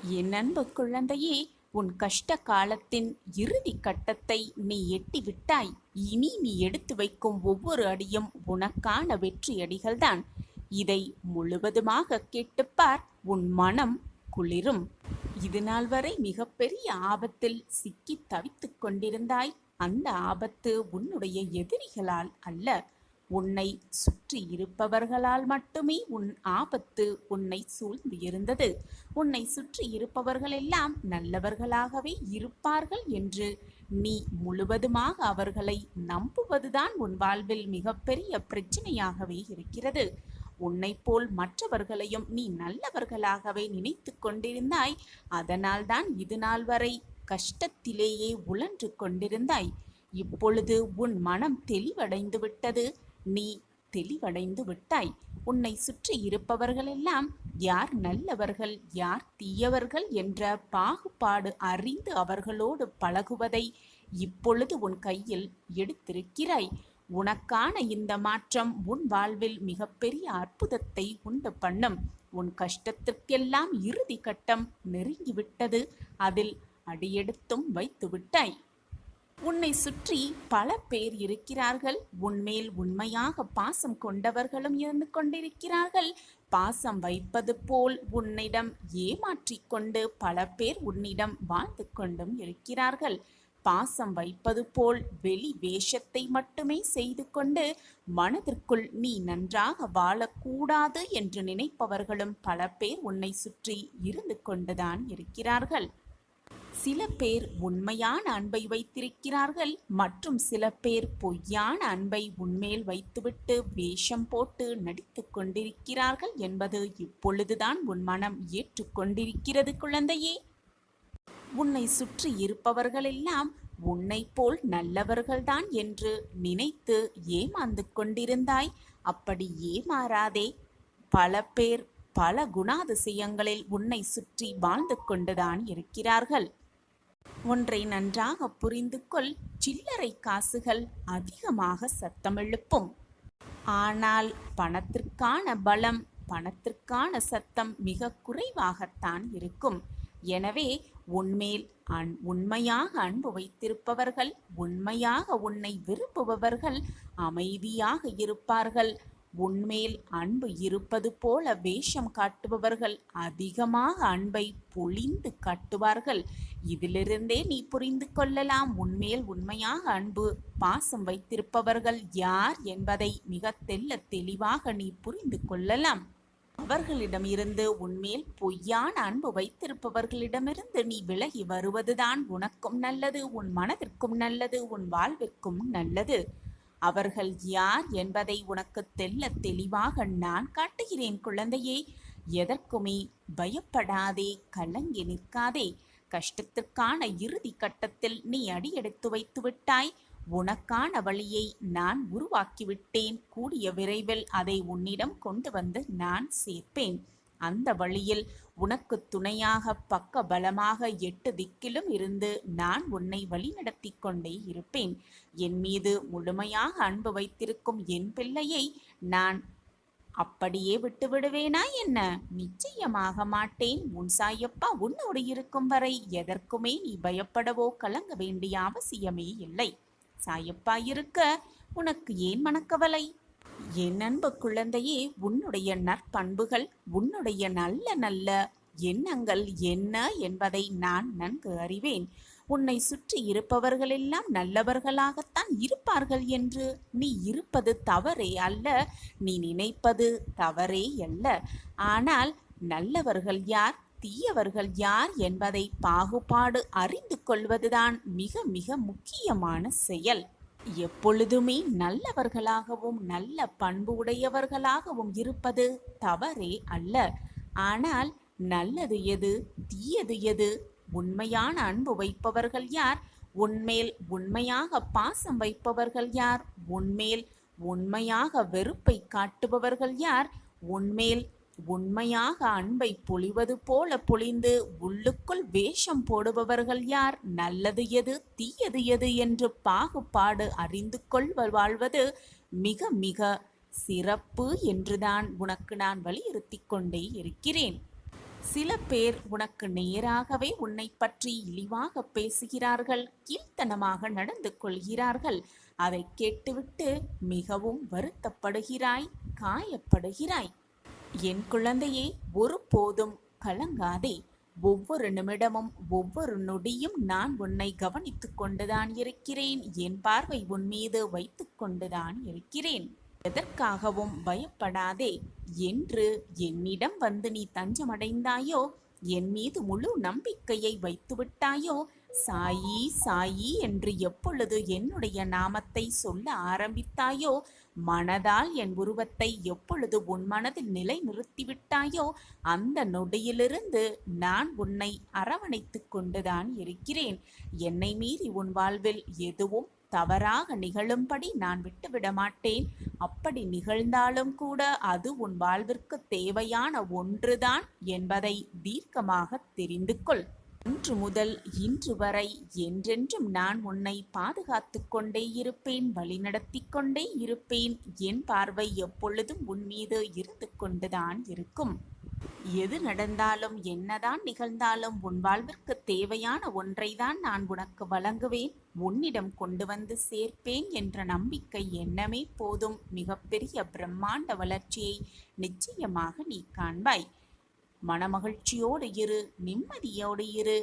என் அன்பு குழந்தையே, உன் கஷ்ட காலத்தின் இறுதி கட்டத்தை நீ எட்டிவிட்டாய். இனி நீ எடுத்து வைக்கும் ஒவ்வொரு அடியும் உனக்கான வெற்றி அடிகள்தான். இதை முழுவதுமாக கேட்டுப்பார், உன் மனம் குளிரும். இதுநாள் வரை மிகப்பெரிய ஆபத்தில் சிக்கி தவித்துக் கொண்டிருந்தாய். அந்த ஆபத்து உன்னுடைய எதிரிகளால் அல்ல, உன்னை சுற்றி இருப்பவர்களால் மட்டுமே உன் ஆபத்து உன்னை சூழ்ந்து இருந்தது. உன்னை சுற்றி இருப்பவர்கள் எல்லாம் நல்லவர்களாகவே இருப்பார்கள் என்று நீ முழுவதுமாக அவர்களை நம்புவதுதான் உன் வாழ்வில் மிகப்பெரிய பிரச்சனையாகவே இருக்கிறது. உன்னை போல் மற்றவர்களையும் நீ நல்லவர்களாகவே நினைத்து கொண்டிருந்தாய். அதனால்தான் இது நாள் வரை கஷ்டத்திலேயே உழன்று கொண்டிருந்தாய். இப்பொழுது உன் மனம் தெளிவடைந்து விட்டது. நீ தெளிவடைந்து விட்டாய். உன்னை சுற்றி இருப்பவர்களெல்லாம் யார் நல்லவர்கள் யார் தீயவர்கள் என்ற பாகுபாடு அறிந்து அவர்களோடு பழகுவதை இப்பொழுது உன் கையில் எடுத்திருக்கிறாய். உனக்கான இந்த மாற்றம் உன் வாழ்வில் மிகப்பெரிய அற்புதத்தை உண்டு பண்ணும். உன் கஷ்டத்திற்கெல்லாம் இறுதி கட்டம் நெருங்கிவிட்டது. அதில் அடியெடுத்தும் வைத்து விட்டாய். உன்னை சுற்றி பல பேர் இருக்கிறார்கள். உன்மேல் உண்மையாக பாசம் கொண்டவர்களும் இருந்து கொண்டிருக்கிறார்கள். பாசம் வைப்பது போல் உன்னிடம் ஏமாற்றிக்கொண்டு பல பேர் உன்னிடம் வாழ்ந்து கொண்டும் இருக்கிறார்கள். பாசம் வைப்பது போல் வெளி வேஷத்தை மட்டுமே செய்து கொண்டு மனதிற்குள் நீ நன்றாக வாழக்கூடாது என்று நினைப்பவர்களும் பல பேர் உன்னை சுற்றி இருந்து கொண்டுதான் இருக்கிறார்கள். சில பேர் உண்மையான அன்பை வைத்திருக்கிறார்கள், மற்றும் சில பேர் பொய்யான அன்பை உன்மேல் வைத்துவிட்டு வேஷம் போட்டு நடித்து கொண்டிருக்கிறார்கள் என்பது இப்பொழுதுதான் உன் மனம் ஏற்றுக்கொண்டிருக்கிறது குழந்தையே. உன்னை சுற்றி இருப்பவர்களெல்லாம் உன்னை போல் நல்லவர்கள்தான் என்று நினைத்து ஏமாந்து கொண்டிருந்தாய். அப்படி ஏமாறாதே. பல பேர் பல குணாதிசயங்களில் உன்னை சுற்றி வாழ்ந்து கொண்டுதான் இருக்கிறார்கள். ஒன்றை நன்றாக புரிந்து கொள், சில்லறை காசுகள் அதிகமாக சத்தமெழுப்பும். ஆனால் பணத்திற்கான பலம், பணத்திற்கான சத்தம் மிக குறைவாகத்தான் இருக்கும். எனவே உன்மேல் உண்மையாக அன்பு வைத்திருப்பவர்கள், உண்மையாக உன்னை விரும்புபவர்கள் அமைதியாக இருப்பார்கள். உன்மேல் அன்பு இருப்பது போல வேஷம் காட்டுபவர்கள் அதிகமாக அன்பை பொழிந்து காட்டுவார்கள். இதிலிருந்தே நீ புரிந்து கொள்ளலாம் உன்மேல் உண்மையாக அன்பு பாசம் வைத்திருப்பவர்கள் யார் என்பதை மிக தெளிவாக நீ புரிந்து கொள்ளலாம். அவர்களிடமிருந்து உன்மேல் பொய்யான அன்பு வைத்திருப்பவர்களிடமிருந்து நீ விலகி வருவதுதான் உனக்கும் நல்லது, உன் மனதிற்கும் நல்லது, உன் வாழ்விற்கும் நல்லது. அவர்கள் யார் என்பதை உனக்கு தெளிவாக நான் காட்டுகிறேன் குழந்தையே. எதற்குமே பயப்படாதே, கலங்கி நிற்காதே. கஷ்டத்திற்கான இறுதி கட்டத்தில் நீ அடியெடுத்து வைத்து விட்டாய். உனக்கான வழியை நான் உருவாக்கிவிட்டேன். கூடிய விரைவில் அதை உன்னிடம் கொண்டு வந்து நான் சேர்ப்பேன். அந்த வழியில் உனக்கு துணையாக பக்க பலமாக 8 திக்கிலும் இருந்து நான் உன்னை வழிநடத்தி கொண்டே இருப்பேன். என் மீது முழுமையாக அன்பு வைத்திருக்கும் என் பிள்ளையை நான் அப்படியே விட்டு விடுவேனா என்ன? நிச்சயமாக மாட்டேன். உன் சாயப்பா உன்னோடு இருக்கும் வரை எதற்குமே நீ பயப்படவோ கலங்க வேண்டிய அவசியமே இல்லை. சாயப்பா இருக்க உனக்கு ஏன் மனக்கவலை? என் அன்பு குழந்தையே, உன்னுடைய நற்பண்புகள், உன்னுடைய நல்ல நல்ல எண்ணங்கள் என்ன என்பதை நான் நன்கு அறிவேன். உன்னை சுற்றி இருப்பவர்களெல்லாம் நல்லவர்களாகத்தான் இருப்பார்கள் என்று நீ இருப்பது தவறே அல்ல, நீ நினைப்பது தவறே அல்ல. ஆனால் நல்லவர்கள் யார் தீயவர்கள் யார் என்பதை பாகுபாடு அறிந்து கொள்வதுதான் மிக மிக முக்கியமான செயல். எப்பொழுதுமே நல்லவர்களாகவும் நல்ல பண்பு உடையவர்களாகவும் இருப்பது தவறே அல்ல. ஆனால் நல்லது எது தீயது எது? உண்மையான அன்பு வைப்பவர்கள் யார்? உன்மேல் உண்மையாக பாசம் வைப்பவர்கள் யார்? உன்மேல் உண்மையாக வெறுப்பை காட்டுபவர்கள் யார்? உன்மேல் உண்மையாக அன்பை பொழிவது போல பொழிந்து உள்ளுக்குள் வேஷம் போடுபவர்கள் யார்? நல்லது எது தீயது எது என்று பாகுபாடு அறிந்து வாழ்வது மிக மிக சிறப்பு என்றுதான் உனக்கு நான் வலியுறுத்தி கொண்டே இருக்கிறேன். சில பேர் உனக்கு நேராகவே உன்னை பற்றி இழிவாக பேசுகிறார்கள், கீழ்த்தனமாக நடந்து கொள்கிறார்கள். அதை கேட்டுவிட்டு மிகவும் வருத்தப்படுகிறாய், காயப்படுகிறாய். என் குழந்தையே, ஒருபோதும் கலங்காதே. ஒவ்வொரு நிமிடமும் ஒவ்வொரு நொடியும் நான் உன்னை கவனித்துக் கொண்டுதான் இருக்கிறேன். என் பார்வை உன் மீது வைத்து கொண்டுதான் இருக்கிறேன். எதற்காகவும் பயப்படாதே. என்று என்னிடம் வந்து நீ தஞ்சமடைந்தாயோ, என் மீது முழு நம்பிக்கையை வைத்துவிட்டாயோ, சாயி சாயி என்று எப்பொழுது என்னுடைய நாமத்தை சொல்ல ஆரம்பித்தாயோ, மனதால் என் உருவத்தை எப்பொழுது உன் மனதில் நிலை நிறுத்திவிட்டாயோ, அந்த நொடியிலிருந்து நான் உன்னை அரவணைத்து கொண்டுதான் இருக்கிறேன். என்னை மீறி உன் வாழ்வில் எதுவும் தவறாக நிகழும்படி நான் விட்டுவிட மாட்டேன். அப்படி நிகழ்ந்தாலும் கூட அது உன் வாழ்விற்கு தேவையான ஒன்றுதான் என்பதை தீர்க்கமாக தெரிந்து கொள். அன்று முதல் இன்று வரை என்றென்றும் நான் உன்னை பாதுகாத்து கொண்டே இருப்பேன், வழிநடத்தி கொண்டே இருப்பேன். என் பார்வை எப்பொழுதும் உன் மீது இருந்து கொண்டுதான் இருக்கும். எது நடந்தாலும் என்னதான் நிகழ்ந்தாலும் உன் வாழ்விற்கு தேவையான ஒன்றைதான் நான் உனக்கு வழங்குவேன், உன்னிடம் கொண்டு வந்து சேர்ப்பேன் என்ற நம்பிக்கை எண்ணமே போதும். மிகப்பெரிய பிரம்மாண்ட வளர்ச்சியை நிச்சயமாக நீ காண்பாய். மனமகிழ்ச்சியோடு இரு, நிம்மதியோடு இரு.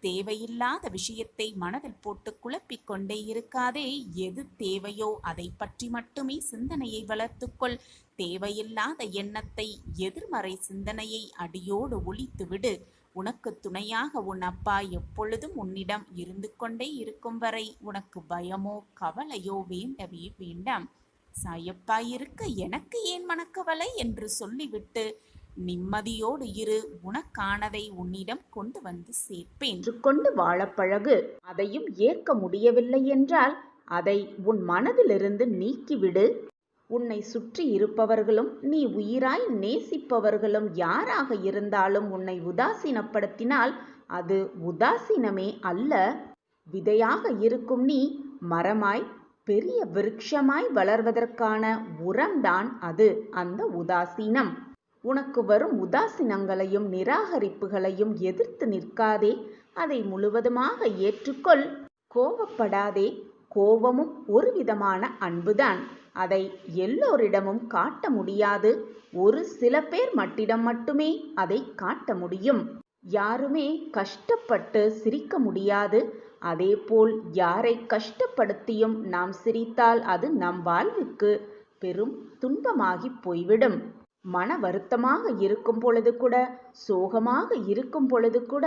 தேவையில்லாத விஷயத்தை மனதில் போட்டு குழப்பிக் கொண்டே இருக்காதே. எது தேவையோ அதை பற்றி மட்டுமே சிந்தனையை வளர்த்துக்கொள். தேவையில்லாத எண்ணத்தை, எதிர்மறை சிந்தனையை அடியோடு ஒழித்துவிடு. உனக்கு துணையாக உன் அப்பா எப்பொழுதும் உன்னிடம் இருந்து கொண்டே இருக்கும் வரை உனக்கு பயமோ கவலையோ வேண்டவே வேண்டாம். சாயப்பா இருக்க எனக்கு ஏன் மனக்கவலை என்று சொல்லிவிட்டு நிம்மதியோடு இரு. உனக்கானதை உன்னிடம் கொண்டு வந்து சேர்ப்பேன். கொண்டு வாழப்பழகு. அதையும் ஏற்க முடியவில்லை என்றால் அதை உன் மனதிலிருந்து நீக்கிவிடு. உன்னை சுற்றி இருப்பவர்களும் நீ உயிராய் நேசிப்பவர்களும் யாராக இருந்தாலும் உன்னை உதாசீனப்படுத்தினால் அது உதாசீனமே அல்ல. விதையாக இருக்கும் நீ மரமாய் பெரிய விருட்சமாய் வளர்வதற்கான உரம்தான் அது, அந்த உதாசீனம். உனக்கு வரும் உதாசீனங்களையும் நிராகரிப்புகளையும் எதிர்த்து நிற்காதே, அதை முழுவதுமாக ஏற்றுக்கொள். கோபப்படாதே. கோபமும் ஒரு விதமான அன்புதான். அதை எல்லோரிடமும் காட்ட முடியாது. ஒரு சில பேர் மட்டிடம் மட்டுமே அதை காட்ட முடியும். யாருமே கஷ்டப்பட்டு சிரிக்க முடியாது. அதேபோல் யாரை கஷ்டப்படுத்தியும் நாம் சிரித்தால் அது நம் வாழ்வுக்கு பெரும் துன்பமாகி போய்விடும். மன வருத்தமாக இருக்கும் பொழுது கூட, சோகமாக இருக்கும் பொழுது கூட,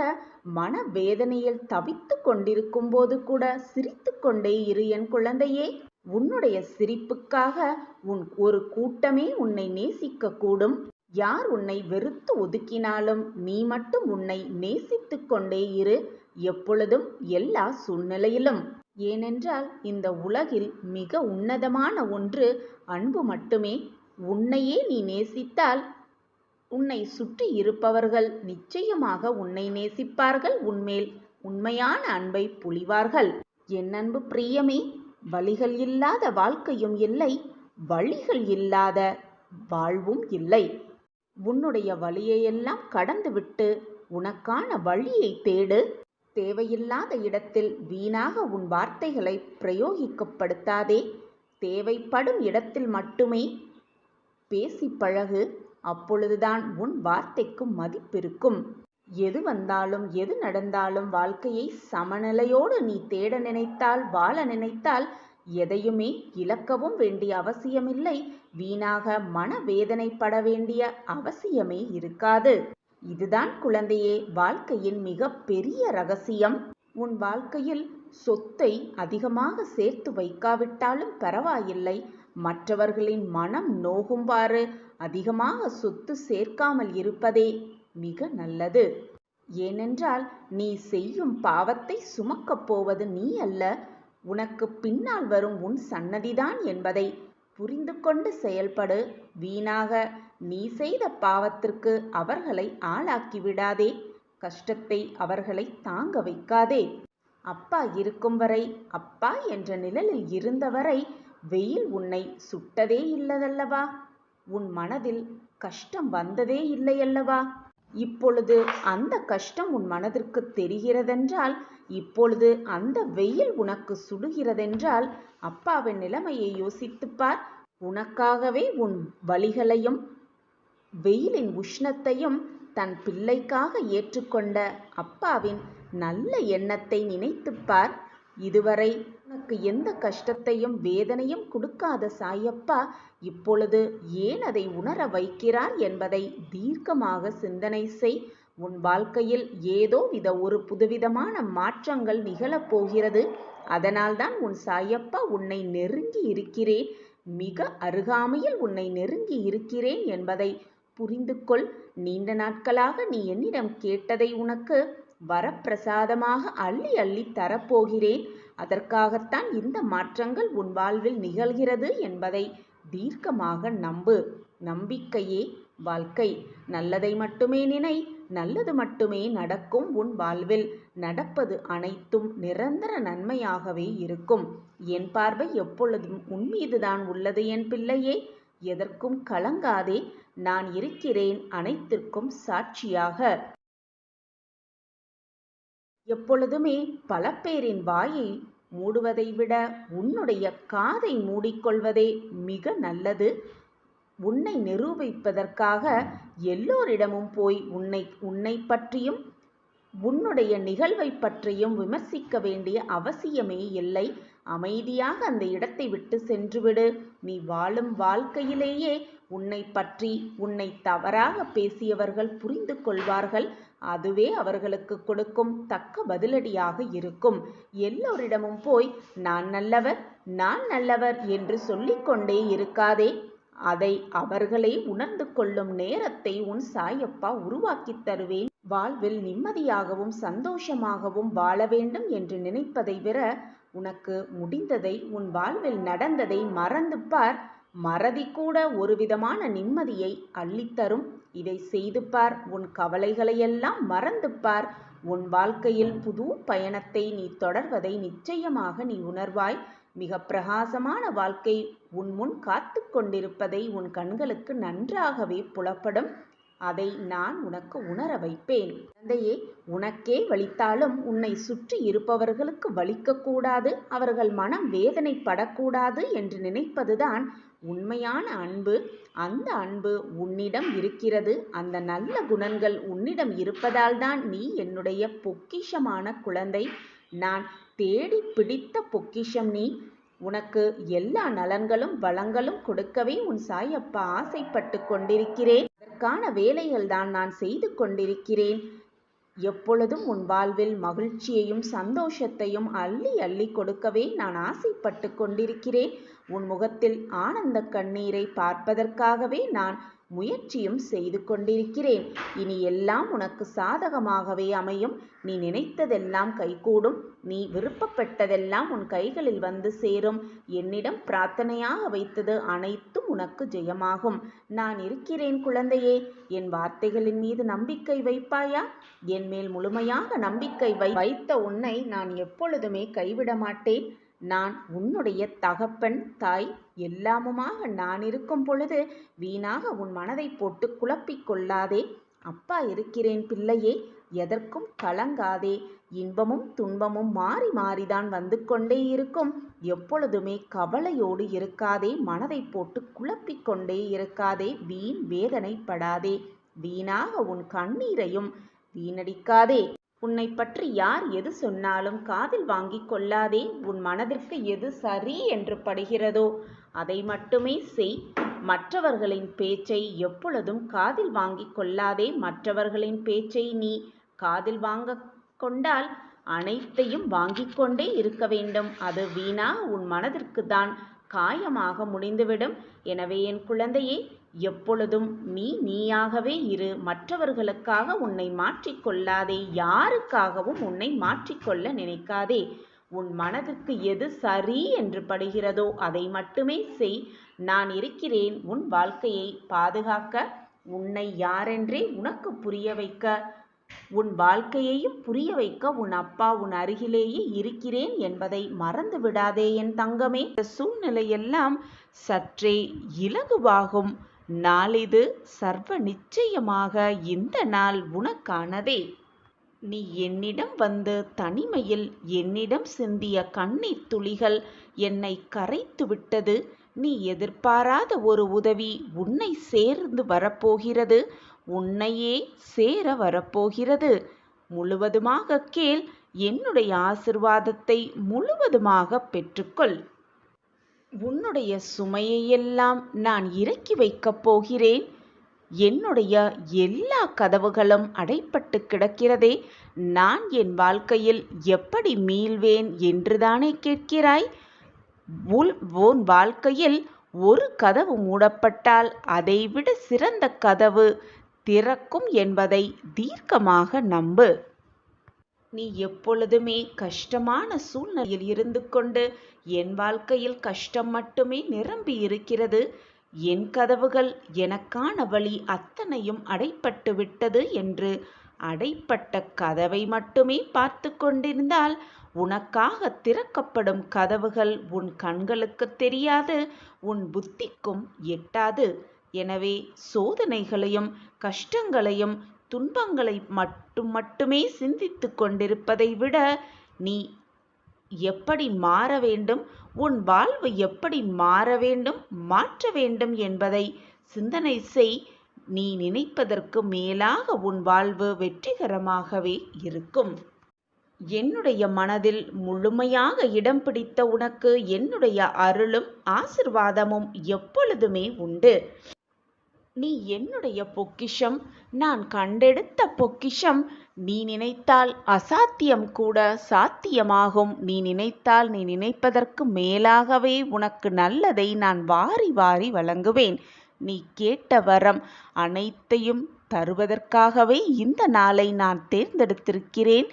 மன வேதனையில் தவித்து கொண்டிருக்கும் போது கூட சிரித்து கொண்டே இரு என் குழந்தையே. உன்னுடைய சிரிப்புக்காக ஒரு கூட்டமே உன்னை நேசிக்க கூடும். யார் உன்னை வெறுத்து ஒதுக்கினாலும் நீ மட்டும் உன்னை நேசித்து கொண்டே இரு, எப்பொழுதும், எல்லா சூழ்நிலையிலும். ஏனென்றால் இந்த உலகில் மிக உன்னதமான ஒன்று அன்பு மட்டுமே. உன்னையே நீ நேசித்தால் உன்னை சுற்றி இருப்பவர்கள் நிச்சயமாக உன்னை நேசிப்பார்கள், உன்மேல் உண்மையான அன்பை பொழிவார்கள். என் அன்பு பிரியமே, வலிகள் இல்லாத வாழ்க்கையும் இல்லை, வழிகள் இல்லாத வாழ்வும் இல்லை. உன்னுடைய வழியையெல்லாம் கடந்துவிட்டு உனக்கான வழியை தேடு. தேவையில்லாத இடத்தில் வீணாக உன் வார்த்தைகளை பிரயோகிக்கப்படுத்தாதே. தேவைப்படும் இடத்தில் மட்டுமே பேசி பழகு. அப்பொழுதுதான் உன் வார்த்தைக்கு மதிப்பிருக்கும். எது வந்தாலும் எது நடந்தாலும் வாழ்க்கையை சமநிலையோடு நீ தேட நினைத்தால், வாழ நினைத்தால் எதையுமே இழக்கவும் வேண்டிய அவசியமில்லை. வீணாக மனவேதனைப்பட வேண்டிய அவசியமே இருக்காது. இதுதான் குழந்தையே வாழ்க்கையின் மிக பெரிய ரகசியம். உன் வாழ்க்கையில் சொத்தை அதிகமாக சேர்த்து வைக்காவிட்டாலும் பரவாயில்லை. மற்றவர்களின் மனம் நோகும்பாறு அதிகமாக சொத்து சேர்க்காமல் இருப்பதே மிக நல்லது. ஏனென்றால் நீ செய்யும் பாவத்தை சுமக்கப் போவது நீ அல்ல, உனக்கு பின்னால் வரும் உன் சன்னதிதான் என்பதை புரிந்து கொண்டு செயல்படு. வீணாக நீ செய்த பாவத்திற்கு அவர்களை ஆளாக்கிவிடாதே. கஷ்டத்தை அவர்களை தாங்க வைக்காதே. அப்பா இருக்கும் வரை, அப்பா என்ற நிழலில் இருந்தவரை வெயில் உன்னை சுட்டதே இல்லதல்லவா? உன் மனதில் கஷ்டம் வந்ததே இல்லையல்லவா? இப்பொழுது அந்த கஷ்டம் உன் மனதிற்கு தெரிகிறதென்றால், இப்பொழுது அந்த வெயில் உனக்கு சுடுகிறதென்றால், அப்பாவின் நிலைமையை யோசித்துப்பார். உனக்காகவே உன் வலிகளையும் வெயிலின் உஷ்ணத்தையும் தன் பிள்ளைக்காக ஏற்றுக்கொண்ட அப்பாவின் நல்ல எண்ணத்தை நினைத்துப்பார். இதுவரை உனக்கு எந்த கஷ்டத்தையும் வேதனையும் கொடுக்காத சாயப்பா இப்பொழுது ஏன் அதை உணர வைக்கிறார் என்பதை தீர்க்கமாக சிந்தனை செய். உன் வாழ்க்கையில் ஏதோ ஒரு புதுவிதமான மாற்றங்கள் நிகழப்போகிறது. அதனால்தான் உன் சாயப்பா உன்னை நெருங்கி இருக்கிறேன், மிக அருகாமையில் உன்னை நெருங்கி இருக்கிறேன் என்பதை புரிந்து கொள். நீண்ட நாட்களாக நீ என்னிடம் கேட்டதை உனக்கு வரப்பிரசாதமாக அள்ளி அள்ளி தரப்போகிறேன். அதற்காகத்தான் இந்த மாற்றங்கள் உன் வாழ்வில் நிகழ்கிறது என்பதை தீர்க்கமாக நம்பு. நம்பிக்கையே வாழ்க்கை. நல்லதை மட்டுமே நினை, நல்லது மட்டுமே நடக்கும். உன் வாழ்வில் நடப்பது அனைத்தும் நிரந்தர நன்மையாகவே இருக்கும். என் பார்வை எப்பொழுதும் உன்மீதுதான் உள்ளது என் பிள்ளையே. எதற்கும் கலங்காதே, நான் இருக்கிறேன் அனைத்திற்கும் சாட்சியாக. எப்பொழுதுமே பல பேரின் வாயை மூடுவதை விட உன்னுடைய காதை மூடிக்கொள்வதே மிக நல்லது. உன்னை நிரூபிப்பதற்காக எல்லோரிடமும் போய் உன்னை பற்றியும் உன்னுடைய நிகழ்வை பற்றியும் விமர்சிக்க வேண்டிய அவசியமே இல்லை. அமைதியாக அந்த இடத்தை விட்டு சென்றுவிடு. நீ வாழும் வாழ்க்கையிலேயே உன்னை பற்றி உன்னை தவறாக பேசியவர்கள் புரிந்து கொள்வார்கள். அதுவே அவர்களுக்கு கொடுக்கும் தக்க பதிலடியாக இருக்கும். எல்லோரிடமும் போய் நான் நல்லவர் நான் நல்லவர் என்று சொல்லிக்கொண்டே இருக்காதே. அதை அவர்களே உணர்ந்து கொள்ளும் நேரத்தை உன் சாயப்பா உருவாக்கி தருவேன். வாழ்வில் நிம்மதியாகவும் சந்தோஷமாகவும் வாழ வேண்டும் என்று நினைப்பதை விட உனக்கு முடிந்ததை, உன் வாழ்வில் நடந்ததை மறந்து பார். மறதி கூட ஒரு விதமான நிம்மதியை அள்ளித்தரும். இதை செய்து பார். உன் கவலைகளையெல்லாம் மறந்து பார். உன் வாழ்க்கையில் புது பயணத்தை நீ தொடர்வதை நிச்சயமாக நீ உணர்வாய். மிக பிரகாசமான வாழ்க்கை உன் முன் காத்து கொண்டிருப்பதை உன் கண்களுக்கு நன்றாகவே புலப்படும். அதை நான் உனக்கு உணர வைப்பேன். குழந்தையே, உனக்கே வலித்தாலும் உன்னை சுற்றி இருப்பவர்களுக்கு வலிக்கக்கூடாது, அவர்கள் மனம் வேதனைப்படக்கூடாது என்று நினைப்பதுதான் உண்மையான அன்பு. அந்த அன்பு உன்னிடம் இருக்கிறது. அந்த நல்ல குணங்கள் உன்னிடம் இருப்பதால் தான் நீ என்னுடைய பொக்கிஷமான குழந்தை. நான் தேடி பிடித்த பொக்கிஷம் நீ. உனக்கு எல்லா நலன்களும் வளங்களும் கொடுக்கவே உன் சாயப்பா ஆசைப்பட்டு கொண்டிருக்கிறேன். அதற்கான வேலைகள் தான் நான் செய்து கொண்டிருக்கிறேன். எப்பொழுதும் உன் வாழ்வில் மகிழ்ச்சியையும் சந்தோஷத்தையும் அள்ளி அள்ளி கொடுக்கவே நான் ஆசைப்பட்டு கொண்டிருக்கிறேன். உன் முகத்தில் ஆனந்த கண்ணீரை பார்ப்பதற்காகவே நான் முயற்சியும் செய்து கொண்டிருக்கிறேன். இனி எல்லாம் உனக்கு சாதகமாகவே அமையும். நீ நினைத்ததெல்லாம் கைகூடும். நீ விருப்பப்பட்டதெல்லாம் உன் கைகளில் வந்து சேரும். என்னிடம் பிரார்த்தனையாக வைத்தது அனைத்தும் உனக்கு ஜெயமாகும். நான் இருக்கிறேன் குழந்தையே. என் வார்த்தைகளின் மீது நம்பிக்கை வைப்பாயா? என் மேல் முழுமையாக நம்பிக்கை வைத்த உன்னை நான் எப்பொழுதுமே கைவிட மாட்டேன். நான் உன்னுடைய தகப்பன், தாய் எல்லாமுமாக நான் இருக்கும் பொழுது வீணாக உன் மனதை போட்டு குழப்பிக் கொள்ளாதே. அப்பா இருக்கிறேன் பிள்ளையே. எதற்கும் கலங்காதே. இன்பமும் துன்பமும் மாறி மாறிதான் வந்து கொண்டே இருக்கும். எப்பொழுதுமே கவலையோடு இருக்காதே. மனதை போட்டு குழப்பிக் கொண்டே இருக்காதே. வீண் வேதனைப்படாதே. வீணாக உன் கண்ணீரையும் வீணடிக்காதே. உன்னை பற்றி யார் எது சொன்னாலும் காதில் வாங்கி கொள்ளாதே. உன் மனதிற்கு எது சரி என்று படுகிறதோ அதை மட்டுமே செய். மற்றவர்களின் பேச்சை எப்பொழுதும் காதில் வாங்கி கொள்ளாதே. மற்றவர்களின் பேச்சை நீ காதில் வாங்க கொண்டால் அனைத்தையும் வாங்கிக் கொண்டே இருக்க வேண்டும். அது வீணா உன் மனதிற்கு தான் காயமாக முடிந்துவிடும். எனவே என் குழந்தையே, எப்பொழுதும் நீயாகவே இரு. மற்றவர்களுக்காக உன்னை மாற்றிக்கொள்ளாதே. யாருக்காகவும் உன்னை மாற்றிக்கொள்ள நினைக்காதே. உன் மனதிற்கு எது சரி என்று படுகிறதோ அதை மட்டுமே செய். நான் இருக்கிறேன் உன் வாழ்க்கையை பாதுகாக்க. உன்னை யாரென்றே உனக்கு புரிய வைக்க, உன் வாழ்க்கையையும் புரிய வைக்க உன் அப்பா உன் அருகிலேயே இருக்கிறேன் என்பதை மறந்து விடாதே என் தங்கமே. இந்த சூழ்நிலையெல்லாம் சற்றே இலகுவாகும். நாளிது சர்வ நிச்சயமாக இந்த நாள் உனக்கானதே. நீ என்னிடம் வந்து தனிமையில் என்னிடம் சிந்திய கண்ணீர் துளிகள் என்னை கரைத்து விட்டது. நீ எதிர்பாராத ஒரு உதவி உன்னை சேர்ந்து வரப்போகிறது. உன்னையே சேர வரப்போகிறது. முழுவதுமாக கேள். என்னுடைய ஆசிர்வாதத்தை முழுவதுமாக பெற்றுக்கொள். உன்னுடைய சுமையையெல்லாம் நான் இறக்கி வைக்கப் போகிறேன். என்னுடைய எல்லா கதவுகளும் அடைப்பட்டு கிடக்கிறதே, நான் என் வாழ்க்கையில் எப்படி மீள்வேன் என்றுதானே கேட்கிறாய்? உன் வாழ்க்கையில் ஒரு கதவு மூடப்பட்டால் அதைவிட சிறந்த கதவு திறக்கும் என்பதை தீர்க்கமாக நம்பு. நீ எப்பொழுதுமே கஷ்டமான சூழ்நிலையில் இருந்து கொண்டு என் வாழ்க்கையில் கஷ்டம் மட்டுமே நிரம்பி இருக்கிறது, என் கதவுகள் எனக்கான வழி அத்தனையும் அடைப்பட்டு விட்டது என்று அடைப்பட்ட கதவை மட்டுமே பார்த்து கொண்டிருந்தால் உனக்காக திறக்கப்படும் கதவுகள் உன் கண்களுக்கு தெரியாது, உன் புத்திக்கும் எட்டாது. எனவே சோதனைகளையும் கஷ்டங்களையும் துன்பங்களை மட்டுமே சிந்தித்து கொண்டிருப்பதை விட நீ எப்படி மாற வேண்டும், உன் வாழ்வு எப்படி மாற வேண்டும், மாற்ற வேண்டும் என்பதை சிந்தனை செய். நீ நினைப்பதற்கு மேலாக உன் வாழ்வு வெற்றிகரமாகவே இருக்கும். என்னுடைய மனதில் முழுமையாக இடம் பிடித்த உனக்கு என்னுடைய அருளும் ஆசிர்வாதமும் எப்பொழுதுமே உண்டு. நீ என்னுடைய பொக்கிஷம், நான் கண்டெடுத்த பொக்கிஷம். நீ நினைத்தால் அசாத்தியம் கூட சாத்தியமாகும். நீ நினைத்தால் நீ நினைப்பதற்கு மேலாகவே உனக்கு நல்லதை நான் வாரி வாரி வழங்குவேன். நீ கேட்ட வரம் அனைத்தையும் தருவதற்காகவே இந்த நாளை நான் தேர்ந்தெடுத்திருக்கிறேன்.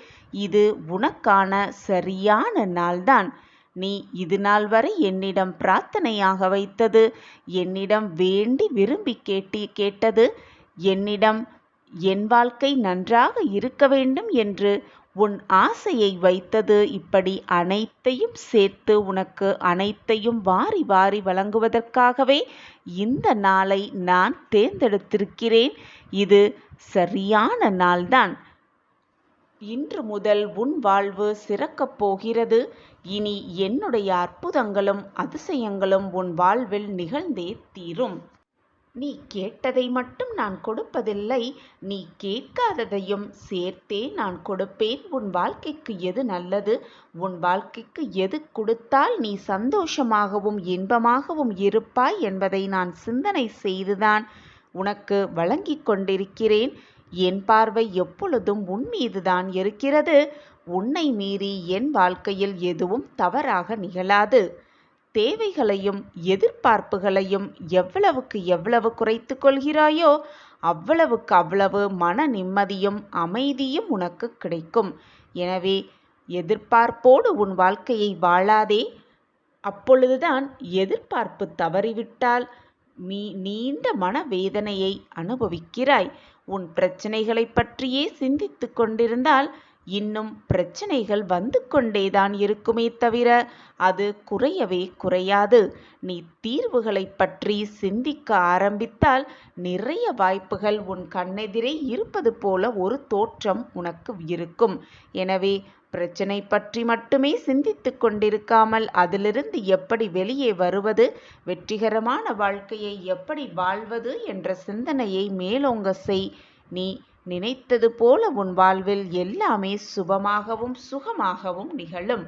இது உனக்கான சரியான நாள்தான். நீ இது நாள் வரை என்னிடம் பிரார்த்தனையாக வைத்தது, என்னிடம் வேண்டி விரும்பி கேட்டது, என்னிடம் என் வாழ்க்கை நன்றாக இருக்க வேண்டும் என்று உன் ஆசையை வைத்தது, இப்படி அனைத்தையும் சேர்த்து உனக்கு அனைத்தையும் வாரி வாரி வழங்குவதற்காகவே இந்த நாளை நான் தேர்ந்தெடுத்திருக்கிறேன். இது சரியான நாள்தான். இன்று முதல் உன் வாழ்வு சிறக்கப் போகிறது. இனி என்னுடைய அற்புதங்களும் அதிசயங்களும் உன் வாழ்வில் நிகழ்ந்தே தீரும். நீ கேட்டதை மட்டும் நான் கொடுப்பதில்லை, நீ கேட்காததையும் சேர்த்தே நான் கொடுப்பேன். உன் வாழ்க்கைக்கு எது நல்லது, உன் வாழ்க்கைக்கு எது கொடுத்தால் நீ சந்தோஷமாகவும் இன்பமாகவும் இருப்பாய் என்பதை நான் சிந்தனை செய்துதான் உனக்கு வழங்கிக் கொண்டிருக்கிறேன். என் பார்வை எப்பொழுதும் உன் மீதுதான் இருக்கிறது. உன்னை மீறி என் வாழ்க்கையில் எதுவும் தவறாக நிகழாது. தேவைகளையும் எதிர்பார்ப்புகளையும் எவ்வளவுக்கு எவ்வளவு குறைத்து கொள்கிறாயோ அவ்வளவுக்கு அவ்வளவு மன நிம்மதியும் அமைதியும் உனக்கு கிடைக்கும். எனவே எதிர்பார்ப்போடு உன் வாழ்க்கையை வாழாதே. அப்பொழுதுதான் எதிர்பார்ப்பு தவறிவிட்டால் நீண்ட மனவேதனையை அனுபவிக்கிறாய். உன் பிரச்சனைகளை பற்றியே சிந்தித்து கொண்டிருந்தால் இன்னும் பிரச்சனைகள் வந்து கொண்டேதான் இருக்குமே தவிர அது குறையவே குறையாது. நீ தீர்வுகளை பற்றி சிந்திக்க ஆரம்பித்தால் நிறைய வாய்ப்புகள் உன் கண்ணெதிரே இருப்பது போல ஒரு தோற்றம் உனக்கு இருக்கும். எனவே பிரச்சனை பற்றி மட்டுமே சிந்தித்து கொண்டிருக்காமல் அதிலிருந்து எப்படி வெளியே வருவது, வெற்றிகரமான வாழ்க்கையை எப்படி வாழ்வது என்ற சிந்தனையை மேலோங்க செய். நீ நினைத்தது போல உன் வாழ்வில் எல்லாமே சுபமாகவும் சுகமாகவும் நிகழும்.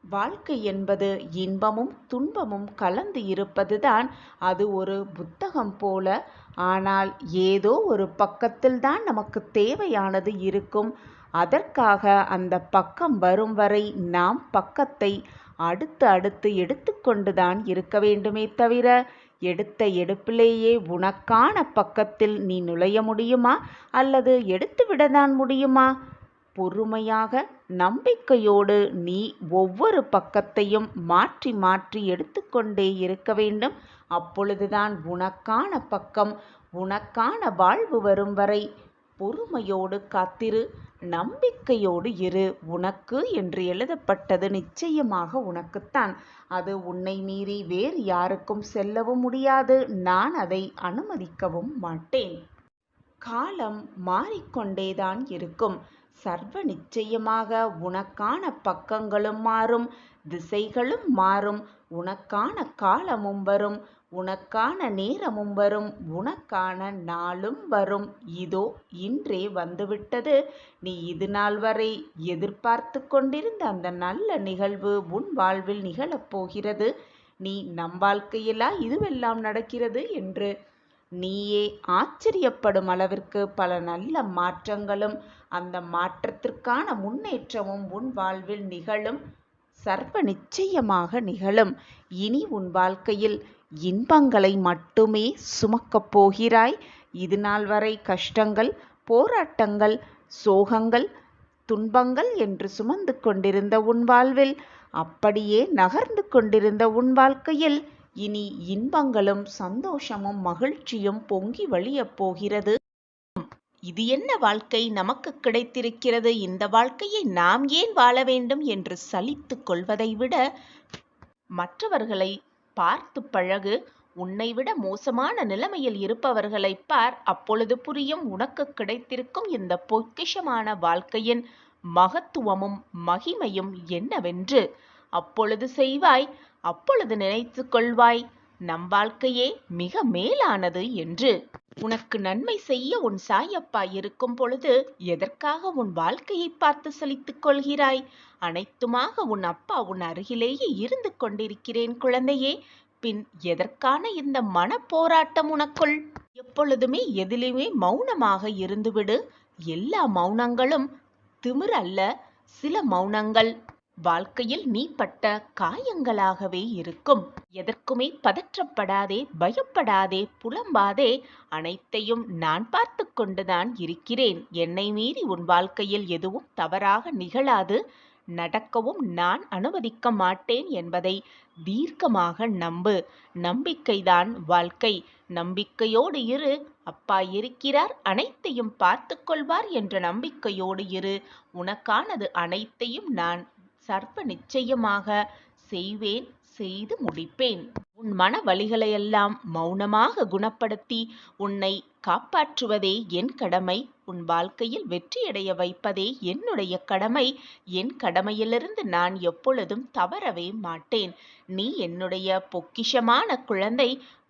வாழ்க்கை என்பது இன்பமும் துன்பமும் கலந்து இருப்பதுதான். அது ஒரு புத்தகம் போல. ஆனால் ஏதோ ஒரு பக்கத்தில்தான் நமக்கு தேவையானது இருக்கும். அதற்காக அந்த பக்கம் வரும் வரை நாம் பக்கத்தை அடுத்து அடுத்து எடுத்துக்கொண்டுதான் இருக்க வேண்டுமே தவிர எடுத்த எடுப்பிலேயே உனக்கான பக்கத்தில் நீ நுழைய முடியுமா அல்லது எடுத்துவிடதான் முடியுமா? பொறுமையாக நம்பிக்கையோடு நீ ஒவ்வொரு பக்கத்தையும் மாற்றி மாற்றி எடுத்துக்கொண்டே இருக்க வேண்டும். அப்பொழுதுதான் உனக்கான பக்கம், உனக்கான வாழ்வு வரும் வரை பொறுமையோடு காத்திரு. நம்பிக்கையோடு இரு. உனக்கு என்று எழுதப்பட்டது நிச்சயமாக உனக்குத்தான். அது உன்னை மீறி வேறு யாருக்கும் செல்லவும் முடியாது. நான் அதை அனுமதிக்கவும் மாட்டேன். காலம் மாறிக்கொண்டேதான் இருக்கும். சர்வ நிச்சயமாக உனக்கான பக்கங்களும் மாறும், திசைகளும் மாறும். உனக்கான காலமும் வரும், உனக்கான நேரமும் வரும், உனக்கான நாளும் வரும். இதோ இன்றே வந்துவிட்டது. நீ இதுநாள் வரை எதிர்பார்த்து கொண்டிருந்த அந்த நல்ல நிகழ்வு உன் வாழ்வில் நிகழப்போகிறது. நீ நம் வாழ்க்கையிலா இதுவெல்லாம் நடக்கிறது என்று நீயே ஆச்சரியப்படும் அளவிற்கு பல நல்ல மாற்றங்களும் அந்த மாற்றத்திற்கான முன்னேற்றமும் உன் வாழ்வில் நிகழும். சர்வ நிச்சயமாக நிகழும். இனி உன் வாழ்க்கையில் இன்பங்களை மட்டுமே சுமக்கப் போகிறாய். இதுநாள் வரை கஷ்டங்கள், போராட்டங்கள், சோகங்கள், துன்பங்கள் என்று சுமந்து கொண்டிருந்த உன் வாழ்வில், அப்படியே நகர்ந்து கொண்டிருந்த உன் வாழ்க்கையில் இனி இன்பங்களும் சந்தோஷமும் மகிழ்ச்சியும் பொங்கி வழியப் போகிறது. இது என்ன வாழ்க்கை நமக்கு கிடைத்திருக்கிறது, இந்த வாழ்க்கையை நாம் ஏன் வாழ வேண்டும் என்று சலித்து கொள்வதை விட மற்றவர்களை பார்த்து பழகு. உன்னை விட மோசமான நிலைமையில் இருப்பவர்களை பார். அப்பொழுது புரியும் உனக்கு கிடைத்திருக்கும் இந்த பொக்கிஷமான வாழ்க்கையின் மகத்துவமும் மகிமையும் என்னவென்று. அப்பொழுது செய்வாய், அப்பொழுது நினைத்து கொள்வாய், நம் வாழ்க்கையே மிக மேலானது என்று. உனக்கு நன்மை செய்ய உன் சாயப்பா இருக்கும் பொழுது எதற்காக உன் வாழ்க்கையை பார்த்து சலித்துக் கொள்கிறாய்? அனைத்துமாக உன் அப்பா உன் அருகிலேயே இருந்து கொண்டிருக்கிறேன் குழந்தையே. பின் எதற்கான இந்த மன போராட்டம் உனக்குள்? எப்பொழுதுமே எதிலுமே மௌனமாக இருந்துவிடு. எல்லா மௌனங்களும் திமிர் அல்ல. சில மௌனங்கள் வாழ்க்கையில் நீ பட்ட காயங்களாகவே இருக்கும். எதற்குமே பதற்றப்படாதே, பயப்படாதே, புலம்பாதே. அனைத்தையும் நான் பார்த்து கொண்டுதான் இருக்கிறேன். என்னை மீறி உன் வாழ்க்கையில் எதுவும் தவறாக நிகழாது, நடக்கவும் நான் அனுமதிக்க மாட்டேன் என்பதை தீர்க்கமாக நம்பு. நம்பிக்கைதான் வாழ்க்கை. நம்பிக்கையோடு இரு. அப்பா இருக்கிறார், அனைத்தையும் பார்த்து கொள்வார் என்ற நம்பிக்கையோடு இரு. உனக்கானது அனைத்தையும் நான் சர்வ நிச்சயமாக செய்வேன், செய்து முடிப்பேன். உன் மன வலிகளையெல்லாம் மௌனமாக குணப்படுத்தி உன்னை காப்பாற்றுவதே என் கடமை. உன் வாழ்க்கையில் வெற்றியடைய வைப்பதே என்னுடைய கடமை. என் கடமையிலிருந்து நான் எப்பொழுதும் தவறவே மாட்டேன். நீ என்னுடைய பொக்கிஷமான குழந்தை.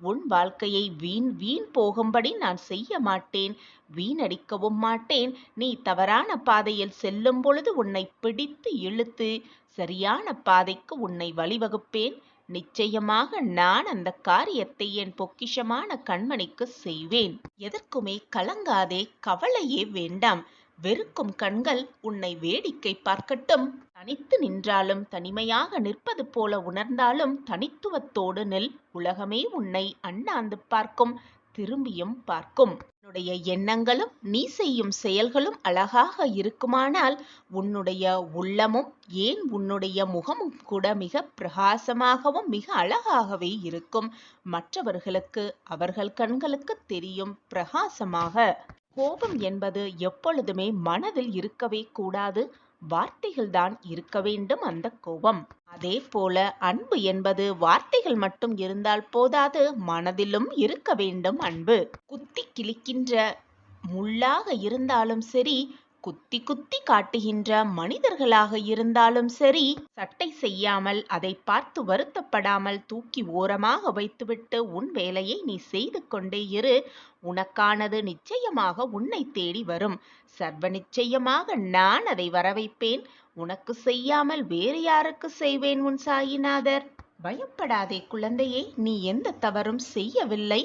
உன் வாழ்க்கையை வீண் போகும்படி நான் செய்ய மாட்டேன், வீணடிக்கவும் மாட்டேன். நீ தவறான பாதையில் செல்லும் பொழுது உன்னை பிடித்து இழுத்து சரியான பாதைக்கு உன்னை வழிவகுப்பேன். நிச்சயமாக நான் அந்த காரியத்தை என் பொக்கிஷமான கண்மணிக்கு செய்வேன். எதற்குமே கலங்காதே, கவலையே வேண்டாம். வெறுக்கும் கண்கள் உன்னை வேடிக்கை பார்க்கட்டும். தனித்து நின்றாலும், தனிமையாக நிற்பது போல உணர்ந்தாலும் தனித்துவத்தோடு நில். உலகமே உன்னை அண்ணாந்து பார்க்கும், திரும்பியும் பார்க்கும். உன்னுடைய எண்ணங்களும் நீ செய்யும் செயல்களும் அழகாக இருக்குமானால் உன்னுடைய உள்ளமும், ஏன் உன்னுடைய முகமும் கூட மிக பிரகாசமாகவும் மிக அழகாகவே இருக்கும். மற்றவர்களுக்கு அவர்கள் கண்களுக்கு தெரியும் பிரகாசமாக. கோபம் என்பது எப்பொழுதுமே மனதில் இருக்கவே கூடாது, வார்த்தைகள்தான் இருக்க வேண்டும் அந்த கோபம். அதே போல அன்பு என்பது வார்த்தைகள் மட்டும் இருந்தால் போதாது, மனதிலும் இருக்க வேண்டும் அன்பு. குத்தி கிழிக்கின்ற முள்ளாக இருந்தாலும் சரி, குத்தி குத்தி காட்டுகின்ற மனிதர்களாக இருந்தாலும் சரி, சட்டை செய்யாமல் அதை பார்த்து வருத்தப்படாமல் தூக்கி ஓரமாக வைத்துவிட்டு உன் வேலையை நீ செய்து கொண்டே இரு. உனக்கானது நிச்சயமாக உன்னை தேடி வரும். சர்வ நிச்சயமாக நான் அதை வரவைப்பேன். உனக்கு செய்யாமல் வேறு யாருக்கு செய்வேன் உன் சாயிநாதர்? பயப்படாதே குழந்தையே, நீ எந்த தவறும் செய்யவில்லை.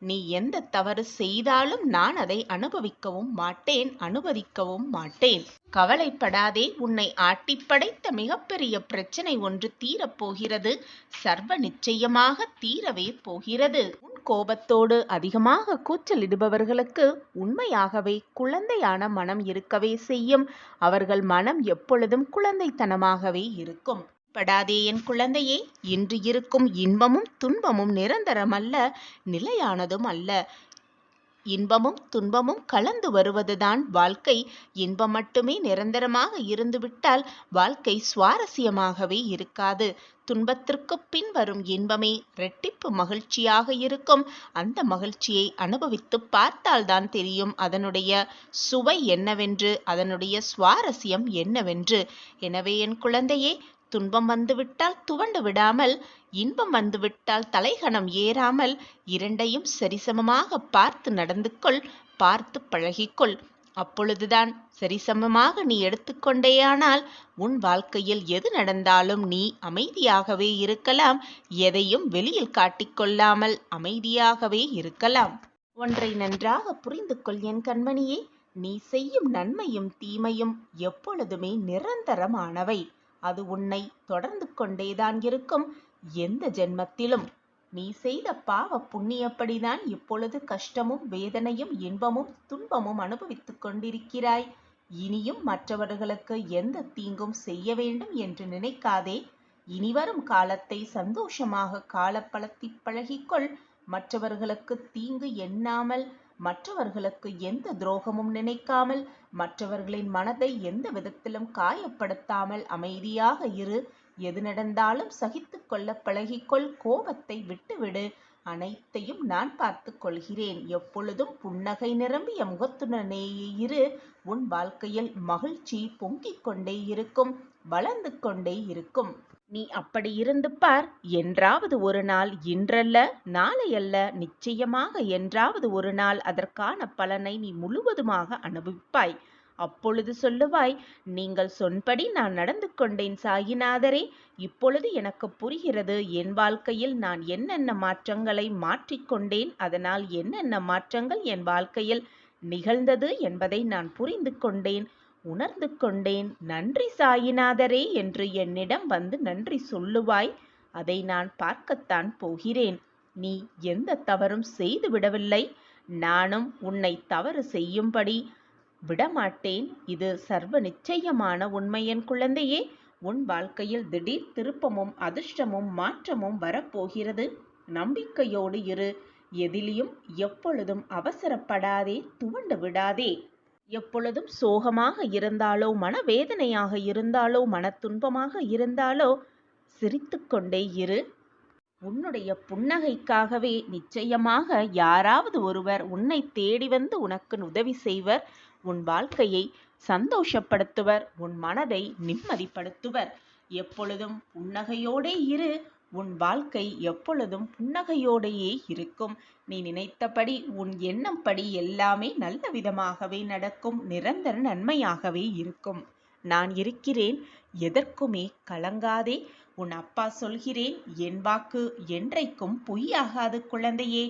நீ எந்த தவறு செய்தாலும் நான் அதை அனுபவிக்கவும் மாட்டேன், அனுமதிக்கவும் மாட்டேன். கவலைப்படாதே. உன்னை ஆட்டிப்படைத்த மிகப்பெரிய பிரச்சனை ஒன்று தீரப்போகிறது. சர்வ நிச்சயமாக தீரவே போகிறது. உன் கோபத்தோடு அதிகமாக கூச்சலிடுபவர்களுக்கு உண்மையாகவே குழந்தையான மனம் இருக்கவே செய்யும். அவர்கள் மனம் எப்பொழுதும் குழந்தைத்தனமாகவே இருக்கும். படாதே என் குழந்தையே. இன்று இருக்கும் இன்பமும் துன்பமும் நிரந்தரமல்ல, நிலையானதும் அல்ல. இன்பமும் துன்பமும் கலந்து வருவதுதான் வாழ்க்கை. இன்பம் மட்டுமே நிரந்தரமாக இருந்துவிட்டால் வாழ்க்கை சுவாரஸ்யமாகவே இருக்காது. துன்பத்திற்குப் பின் வரும் இன்பமே இரட்டிப்பு மகிழ்ச்சியாக இருக்கும். அந்த மகிழ்ச்சியை அனுபவித்துப் பார்த்தால்தான் தெரியும் அதனுடைய சுவை என்னவென்று, அதனுடைய சுவாரஸ்யம் என்னவென்று. எனவே என் குழந்தையே, துன்பம் வந்துவிட்டால் துவண்டு விடாமல், இன்பம் வந்துவிட்டால் தலைகணம் ஏறாமல், இரண்டையும் சரிசமமாக பார்த்து நடந்து கொள், பார்த்து பழகிக்கொள். அப்பொழுதுதான் சரிசமமாக நீ எடுத்துக்கொண்டேயானால் உன் வாழ்க்கையில் எது நடந்தாலும் நீ அமைதியாகவே இருக்கலாம். எதையும் வெளியில் காட்டிக்கொள்ளாமல் அமைதியாகவே இருக்கலாம். ஒன்றை நன்றாக புரிந்து கொள் என் கண்மணியே, நீ செய்யும் நன்மையும் தீமையும் எப்பொழுதுமே நிரந்தரமானவை. அது உன்னை தொடர்ந்து கொண்டேதான் இருக்கும். எந்த ஜென்மத்திலும் நீ செய்த பாவ புண்ணியப்படிதான் இப்பொழுது கஷ்டமும் வேதனையும் இன்பமும் துன்பமும் அனுபவித்துக் கொண்டிருக்கிறாய். இனியும் மற்றவர்களுக்கு எந்த தீங்கும் செய்ய வேண்டும் என்று நினைக்காதே. இனிவரும் காலத்தை சந்தோஷமாக காலப்பழத்தி பழகிக்கொள். மற்றவர்களுக்கு தீங்கு எண்ணாமல், மற்றவர்களுக்கு எந்த துரோகமும் நினைக்காமல், மற்றவர்களின் மனதை எந்த விதத்திலும் காயப்படுத்தாமல் அமைதியாக இரு. எது நடந்தாலும் சகித்து கொள்ள பழகிக்கொள். கோபத்தை விட்டுவிடு. அனைத்தையும் நான் பார்த்து கொள்கிறேன். எப்பொழுதும் புன்னகை நிரம்பிய முகத்துடனேயே இரு. உன் வாழ்க்கையில் மகிழ்ச்சி பொங்கிக் கொண்டே இருக்கும், வளர்ந்து கொண்டே இருக்கும். நீ அப்படி இருந்து பார். என்றாவது ஒரு நாள், இன்றல்ல நாளையல்ல, நிச்சயமாக என்றாவது ஒரு நாள் அதற்கான பலனை நீ முழுவதுமாக அனுபவிப்பாய். அப்பொழுது சொல்லுவாய், நீங்கள் சொன்படி நான் நடந்து கொண்டேன் சாயிநாதரே. இப்பொழுது எனக்கு புரிகிறது என் வாழ்க்கையில் நான் என்னென்ன மாற்றங்களை மாற்றிக்கொண்டேன், அதனால் என்னென்ன மாற்றங்கள் என் வாழ்க்கையில் நிகழ்ந்தது என்பதை நான் புரிந்து கொண்டேன், உணர்ந்து கொண்டேன். நன்றி சாயிநாதரே என்று என்னிடம் வந்து நன்றி சொல்லுவாய். அதை நான் பார்க்கத்தான் போகிறேன். நீ எந்த தவறும் செய்து விடவில்லை. நானும் உன்னை தவறு செய்யும்படி விடமாட்டேன். இது சர்வ நிச்சயமான உண்மை என் குழந்தையே. உன் வாழ்க்கையில் திடீர் திருப்பமும் அதிர்ஷ்டமும் மாற்றமும் வரப்போகிறது. நம்பிக்கையோடு இரு. எதிலையும் எப்பொழுதும் அவசரப்படாதே, துவண்டு விடாதே. எப்பொழுதும் சோகமாக இருந்தாலோ, மனவேதனையாக இருந்தாலோ, மன துன்பமாக இருந்தாலோ சிரித்து கொண்டே இரு. உன்னுடைய புன்னகைக்காகவே நிச்சயமாக யாராவது ஒருவர் உன்னை தேடி வந்து உனக்கு உதவி செய்வர். உன் வாழ்க்கையை சந்தோஷப்படுத்துவர், உன் மனதை நிம்மதிப்படுத்துவர். எப்பொழுதும் புன்னகையோடே இரு. உன் வாழ்க்கை எப்பொழுதும் புன்னகையோடையே இருக்கும். நீ நினைத்தபடி, உன் எண்ணம் படி எல்லாமே நல்ல விதமாகவே நடக்கும், நிரந்தர நன்மையாகவே இருக்கும். நான் இருக்கிறேன், எதற்குமே கலங்காதே. உன் அப்பா சொல்கிறேன், என் வாக்கு என்றைக்கும் பொய்யாகாது குழந்தையே.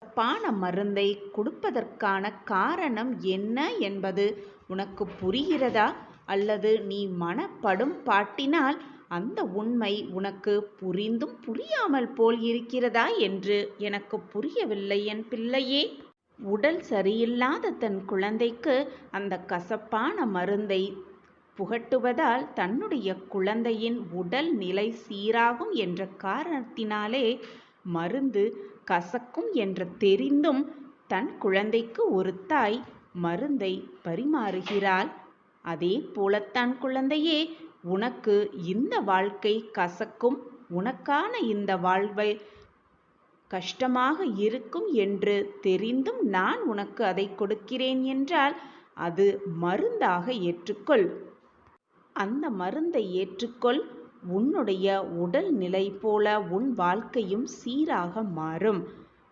பான மருந்தை கொடுப்பதற்கான காரணம் என்ன என்பது உனக்கு புரிகிறதா? அல்லது நீ மனப்படும் பாட்டினால் அந்த உண்மை உனக்கு புரிந்தும் புரியாமல் போல் இருக்கிறதா என்று எனக்கு புரியவில்லை என் பிள்ளையே. உடல் சரியில்லாத தன் குழந்தைக்கு அந்த கசப்பான மருந்தை புகட்டுவதால் தன்னுடைய குழந்தையின் உடல் நிலை சீராகும் என்ற காரணத்தினாலே மருந்து கசக்கும் என்று தெரிந்தும் தன் குழந்தைக்கு ஒரு தாய் மருந்தை பரிமாறுகிறாள். அதே போலத்தான் குழந்தையே, உனக்கு இந்த வாழ்க்கை கசக்கும், உனக்கான இந்த வாழ்வை கஷ்டமாக இருக்கும் என்று தெரிந்தும் நான் உனக்கு அதை கொடுக்கிறேன் என்றால் அது மருந்தாக ஏற்றுக்கொள். அந்த மருந்தை ஏற்றுக்கொள். உன்னுடைய உடல் நிலை போல உன் வாழ்க்கையும் சீராக மாறும்.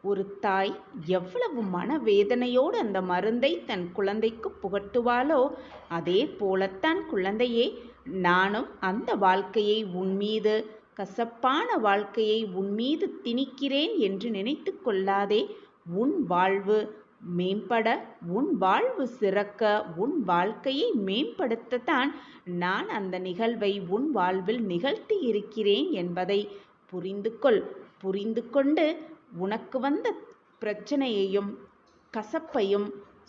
ஒரு தாய் எவ்வளவு மனவேதனையோடு அந்த மருந்தை தன் குழந்தைக்கு புகட்டுவாளோ அதே போலத்தான் குழந்தையே, நானும் அந்த வாழ்க்கையை உன்மீது, கசப்பான வாழ்க்கையை உன்மீது திணிக்கிறேன் என்று நினைத்து கொள்ளாதே. உன் வாழ்வு மேம்பட, உன் வாழ்வு சிறக்க, உன் வாழ்க்கையை மேம்படுத்தத்தான் நான் அந்த நிகழ்வை உன் வாழ்வில் நிகழ்த்தி இருக்கிறேன் என்பதை புரிந்து கொள். புரிந்து கொண்டு உனக்கு வந்த பிரச்சனையையும் கசப்பையும்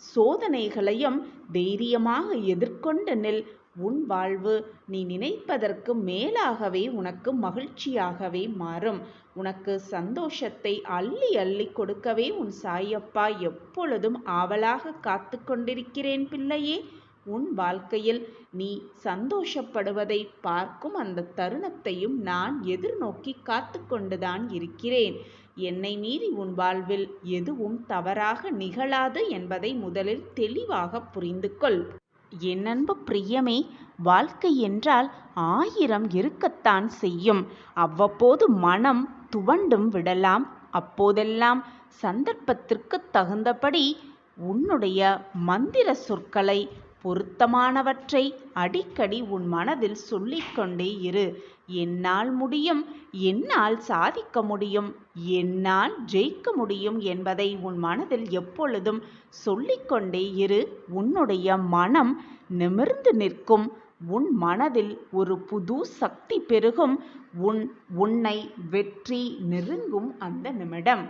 சோதனைகளையும் தைரியமாக எதிர்கொண்டு நில். உன் வாழ்வு நீ நினைப்பதற்கு மேலாகவே உனக்கு மகிழ்ச்சியாகவே மாறும். உனக்கு சந்தோஷத்தை அள்ளி அள்ளி கொடுக்கவே உன் சாயப்பா எப்பொழுதும் ஆவலாக காத்து கொண்டிருக்கிறேன் பிள்ளையே. உன் வாழ்க்கையில் நீ சந்தோஷப்படுவதை பார்க்கும் அந்த தருணத்தையும் நான் எதிர்நோக்கி காத்து கொண்டுதான் இருக்கிறேன். என்னை மீறி உன் வாழ்வில் எதுவும் தவறாக நிகழாது என்பதை முதலில் தெளிவாக புரிந்து கொள். என் அன்பு பிரியமே, வாழ்க்கை என்றால் 1000 இருக்கத்தான் செய்யும். அவ்வப்போது மனம் துவண்டும் விடலாம். அப்போதெல்லாம் சந்தர்ப்பத்திற்கு தகுந்தபடி உன்னுடைய மந்திர சொற்களை, பொருத்தமானவற்றை அடிக்கடி உன் மனதில் சொல்லிக்கொண்டே இரு. என்னால் முடியும், என்னால் சாதிக்க முடியும், என்னால் ஜெயிக்க முடியும் என்பதை உன் மனதில் எப்பொழுதும் சொல்லிக்கொண்டே இரு. உன்னுடைய மனம் நிமிர்ந்து நிற்கும். உன் மனதில் ஒரு புது சக்தி பெருகும். உன்னை வெற்றி நெருங்கும் அந்த நிமிடம்.